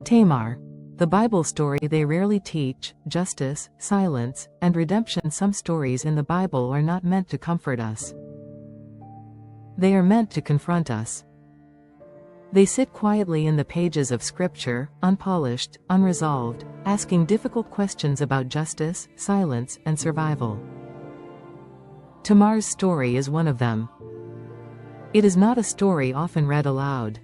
Tamar. The Bible story they rarely teach, justice, silence, and redemption. Some stories in the Bible are not meant to comfort us. They are meant to confront us. They sit quietly in the pages of Scripture, unpolished, unresolved, asking difficult questions about justice, silence, and survival. Tamar's story is one of them. It is not a story often read aloud.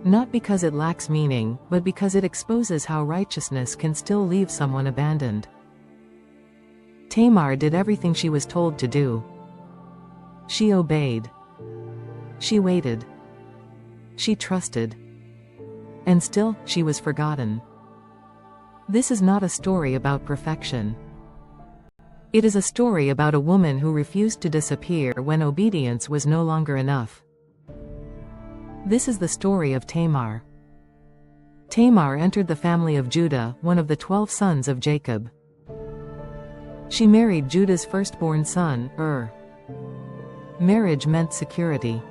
Not because it lacks meaning, but because it exposes how righteousness can still leave someone abandoned. Tamar did everything she was told to do. She obeyed. She waited. She trusted. And still, she was forgotten. This is not a story about perfection. It is a story about a woman who refused to disappear when obedience was no longer enough. This is the story of Tamar. Tamar entered the family of Judah, one of the 12 sons of Jacob. She married Judah's firstborn son, Er. Marriage meant security,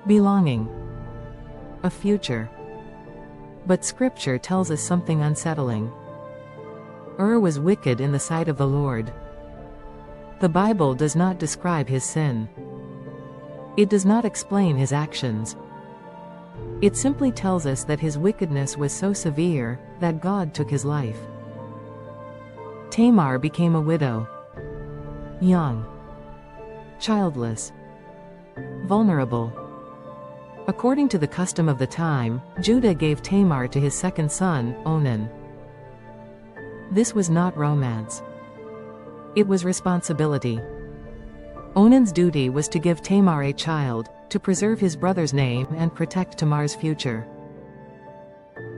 belonging, a future. But Scripture tells us something unsettling. Er was wicked in the sight of the Lord. The Bible does not describe his sin. It does not explain his actions. It simply tells us that his wickedness was so severe that God took his life. Tamar became a widow. Young. Childless. Vulnerable. According to the custom of the time, Judah gave Tamar to his second son, Onan. This was not romance. It was responsibility. Onan's duty was to give Tamar a child, to preserve his brother's name and protect Tamar's future.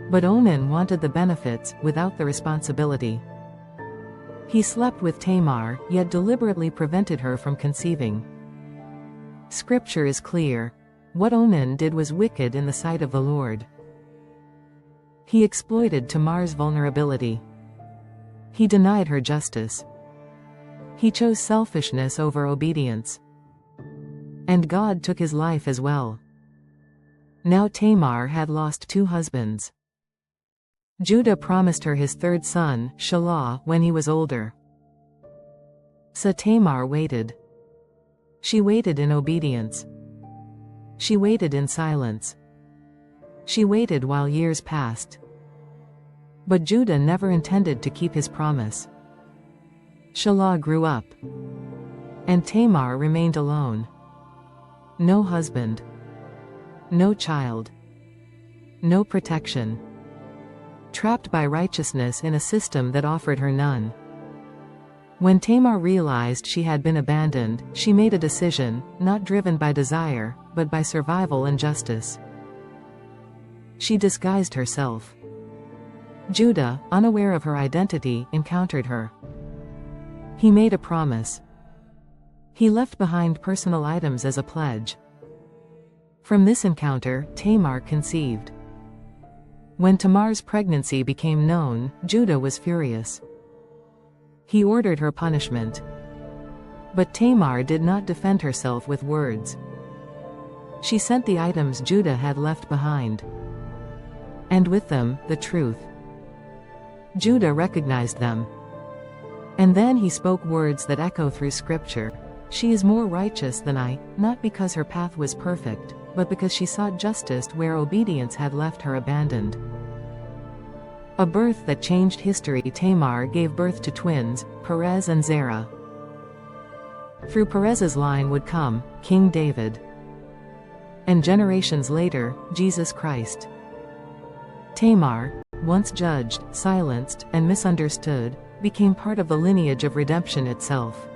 But Onan wanted the benefits, without the responsibility. He slept with Tamar, yet deliberately prevented her from conceiving. Scripture is clear. What Onan did was wicked in the sight of the Lord. He exploited Tamar's vulnerability. He denied her justice. He chose selfishness over obedience. And God took his life as well. Now Tamar had lost 2 husbands. Judah promised her his third son, Shelah, when he was older. So Tamar waited. She waited in obedience. She waited in silence. She waited while years passed. But Judah never intended to keep his promise. Shelah grew up. And Tamar remained alone. No husband. No child. No protection. Trapped by righteousness in a system that offered her none. When Tamar realized she had been abandoned, she made a decision, not driven by desire, but by survival and justice. She disguised herself. Judah, unaware of her identity, encountered her. He made a promise. He left behind personal items as a pledge. From this encounter, Tamar conceived. When Tamar's pregnancy became known, Judah was furious. He ordered her punishment. But Tamar did not defend herself with words. She sent the items Judah had left behind. And with them, the truth. Judah recognized them. And then he spoke words that echo through Scripture. She is more righteous than I, not because her path was perfect, but because she sought justice where obedience had left her abandoned. A birth that changed history. Tamar gave birth to twins, Perez and Zerah. Through Perez's line would come King David. And generations later, Jesus Christ. Tamar, once judged, silenced, and misunderstood, became part of the lineage of redemption itself.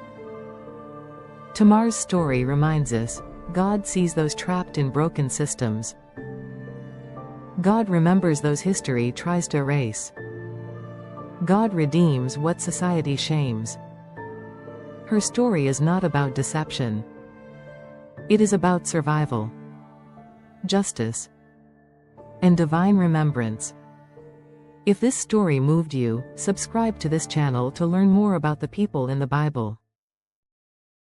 Tamar's story reminds us, God sees those trapped in broken systems. God remembers those history tries to erase. God redeems what society shames. Her story is not about deception. It is about survival, justice, and divine remembrance. If this story moved you, subscribe to this channel to learn more about the people in the Bible.